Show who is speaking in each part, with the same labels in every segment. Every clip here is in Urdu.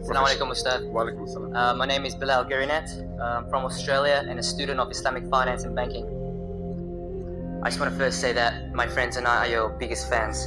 Speaker 1: Assalamualaikum Ustad.
Speaker 2: Walaikum assalam.
Speaker 1: My name is Bilal Garinet. I'm from Australia and a student of Islamic finance and banking. I just want to first say that my friends and I are your biggest fans.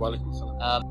Speaker 2: Walaikum assalam.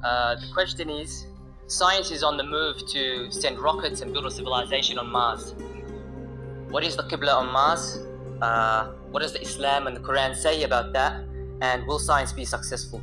Speaker 1: The question is, science is on the move to send rockets and build a civilization on Mars. What is the Qibla on Mars? What does the Islam and the Quran say about that? And will science be successful?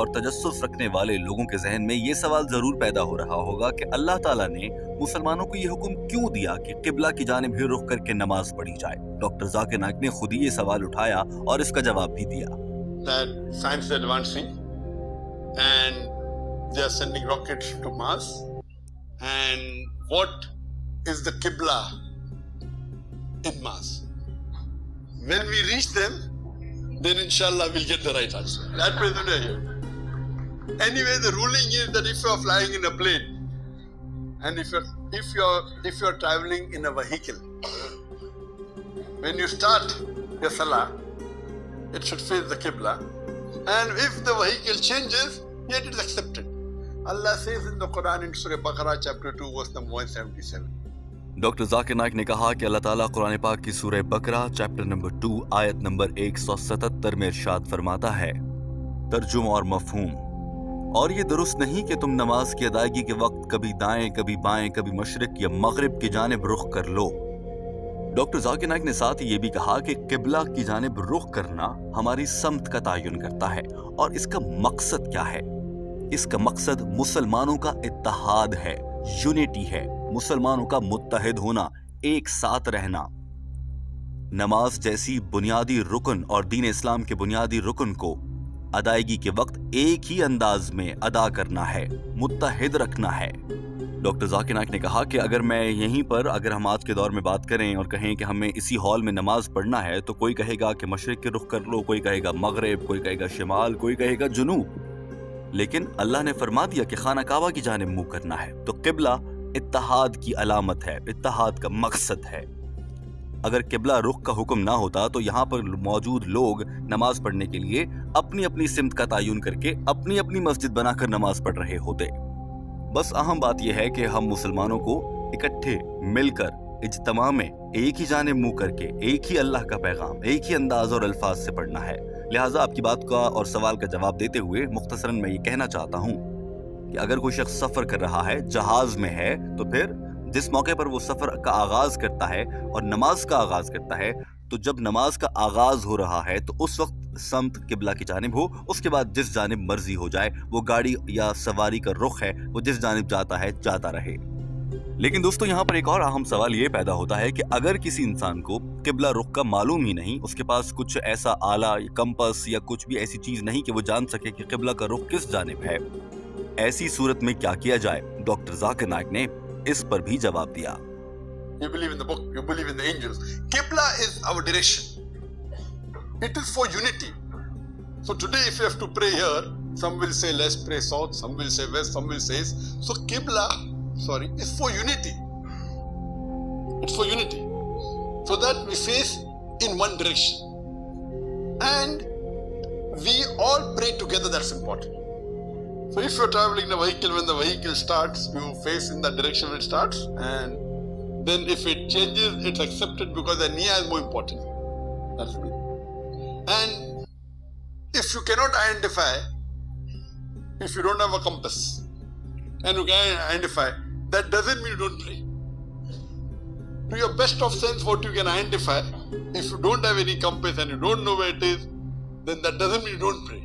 Speaker 3: اور تجسس رکھنے والے لوگوں کے ذہن میں یہ سوال ضرور پیدا ہو رہا ہوگا کہ اللہ تعالیٰ نے مسلمانوں کو یہ حکم کیوں دیا کہ قبلہ کی جانب ہی رخ کر کے نماز پڑھی جائے؟ ڈاکٹر ذاکر نائک نے خود ہی یہ سوال اٹھایا اور اس کا جواب بھی دیا۔
Speaker 4: That science is advancing and they are sending rockets to Mars. And what is the Qibla in Mars? When we reach them, then inshallah we'll get the right answer. That present here. Anyway, the ruling is that if you are flying in a plane and if you're traveling in a vehicle, when you start your salah, it should face the Qibla. And if the vehicle changes, yet it is accepted. Allah says in the Quran in Surah Baqarah chapter 2 verse number 177.
Speaker 3: Doctor Zakir Naik نے کہا کہ اللہ تعالیٰ قرآن پاک کی سورہ بقرہ چیپٹر نمبر 2 آیت نمبر 177 میں ارشاد فرماتا ہے، ترجمہ اور مفہوم، اور یہ درست نہیں کہ تم نماز کی ادائیگی کے وقت کبھی دائیں کبھی بائیں کبھی مشرق یا مغرب کی جانب رخ کر لو۔ ڈاکٹر ذاکر نائک نے ساتھ یہ بھی کہا کہ قبلہ کی جانب رخ کرنا ہماری سمت کا تعین کرتا ہے، اور اس کا مقصد کیا ہے؟ اس کا مقصد مسلمانوں کا اتحاد ہے، یونٹی ہے، مسلمانوں کا متحد ہونا، ایک ساتھ رہنا۔ نماز جیسی بنیادی رکن اور دین اسلام کے بنیادی رکن کو ادائیگی کے وقت ایک ہی انداز میں ادا کرنا ہے، متحد رکھنا ہے۔ ڈاکٹر ذاکر نائک نے کہا کہ اگر میں یہیں پر اگر ہم آج کے دور میں بات کریں اور کہیں کہ ہمیں اسی ہال میں نماز پڑھنا ہے تو کوئی کہے گا کہ مشرق کے رخ کر لو، کوئی کہے گا مغرب، کوئی کہے گا شمال، کوئی کہے گا جنوب، لیکن اللہ نے فرما دیا کہ خانہ کعبہ کی جانب منہ کرنا ہے۔ تو قبلہ اتحاد کی علامت ہے، اتحاد کا مقصد ہے۔ اگر قبلہ رخ کا حکم نہ ہوتا تو یہاں پر موجود لوگ نماز پڑھنے کے لیے اپنی اپنی سمت کا تعین کر کے اپنی اپنی مسجد بنا کر نماز پڑھ رہے ہوتے۔ بس اہم بات یہ ہے کہ ہم مسلمانوں کو اکٹھے مل کر اجتماع میں ایک ہی جانب منہ کر کے ایک ہی اللہ کا پیغام ایک ہی انداز اور الفاظ سے پڑھنا ہے۔ لہٰذا آپ کی بات کا اور سوال کا جواب دیتے ہوئے مختصراً میں یہ کہنا چاہتا ہوں کہ اگر کوئی شخص سفر کر رہا ہے، جہاز میں ہے، تو پھر جس موقع پر وہ سفر کا آغاز کرتا ہے اور نماز کا آغاز کرتا ہے، تو جب نماز کا آغاز ہو رہا ہے تو اس وقت سمت قبلہ کی جانب ہو، اس کے بعد جس جانب مرضی ہو جائے، وہ گاڑی یا سواری کا رخ ہے، وہ جس جانب جاتا ہے جاتا رہے۔ لیکن دوستو یہاں پر ایک اور اہم سوال یہ پیدا ہوتا ہے کہ اگر کسی انسان کو قبلہ رخ کا معلوم ہی نہیں، اس کے پاس کچھ ایسا آلہ، کمپس یا کچھ بھی ایسی چیز نہیں کہ وہ جان سکے کہ قبلہ کا رخ کس جانب ہے، ایسی صورت میں کیا کیا جائے؟ ڈاکٹر ذاکر نائک نے اس پر بھی جواب دیا۔
Speaker 4: You believe in the book, you believe in the angels. Qibla is our direction. It is for unity. So today if you have to pray here, some will say let's pray south, some will say west, some will say east. So Qibla, is for unity. It's for unity. So that we face in one direction. And we all pray together, that's important. So if you're traveling in a vehicle, when the vehicle starts, you face in that direction when it starts, and then if it changes, it's accepted because the niyyah is more important. That's good. And if you cannot identify, if you don't have a compass, and you can identify, that doesn't mean you don't pray. To your best of sense, what you can identify, if you don't have any compass and you don't know where it is, then that doesn't mean you don't pray.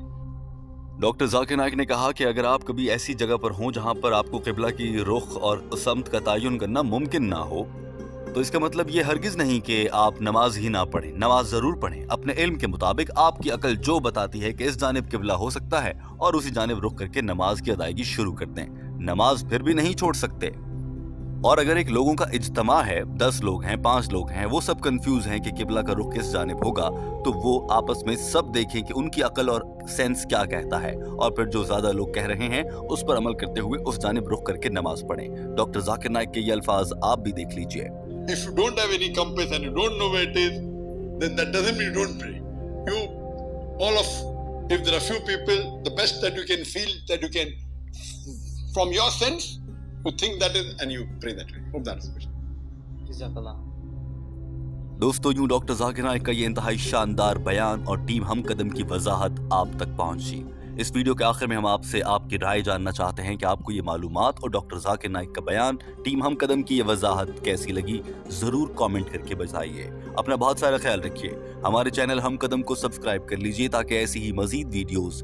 Speaker 3: Doctor Zakir Naik نے کہا کہ اگر آپ کبھی ایسی جگہ پر ہوں جہاں پر آپ کو قبلہ کی رخ اور سمت کا تعین کرنا ممکن نہ ہو، تو اس کا مطلب یہ ہرگز نہیں کہ آپ نماز ہی نہ پڑھیں، نماز ضرور پڑھیں۔ اپنے علم کے مطابق آپ کی عقل جو بتاتی ہے کہ اس جانب قبلہ ہو سکتا ہے، اور اسی جانب رخ کر کے نماز کی ادائیگی شروع کر دیں۔ نماز پھر بھی نہیں چھوڑ سکتے۔ اور اگر ایک لوگوں کا اجتماع ہے، 10 لوگ ہیں، 5 لوگ ہیں، وہ سب کنفیوز ہیں کہ قبلہ کا رخ کس جانب ہوگا، تو وہ آپس میں سب دیکھیں کہ ان کی عقل اور سینس کیا کہتا ہے، اور پھر جو زیادہ لوگ کہہ رہے ہیں اس پر عمل کرتے ہوئے اس جانب رخ کر کے نماز پڑھیں۔ ڈاکٹر ذاکر نائک کے یہ الفاظ آپ بھی دیکھ لیجئے۔
Speaker 4: If you don't have any compass and you don't know where it is, then that doesn't mean you don't pray. If there are few people, the best that you can feel, that you can, from your sense, you think that is, and you pray that way. Hope that is question.
Speaker 1: Jazakallah.
Speaker 3: دوستو یوں ڈاکٹر ذاکر نائک کا یہ انتہائی شاندار بیان اور ٹیم ہم قدم کی وضاحت آپ تک پہنچی۔ اس ویڈیو کے آخر میں ہم آپ سے آپ کی رائے جاننا چاہتے ہیں کہ آپ کو یہ معلومات اور ڈاکٹر ذاکر نائک کا بیان، ٹیم ہم قدم کی یہ وضاحت کیسی لگی، ضرور کامنٹ کر کے بتائیے۔ اپنا بہت سارا خیال رکھیے۔ ہمارے چینل ہم قدم کو سبسکرائب کر لیجئے تاکہ ایسی ہی مزید ویڈیوز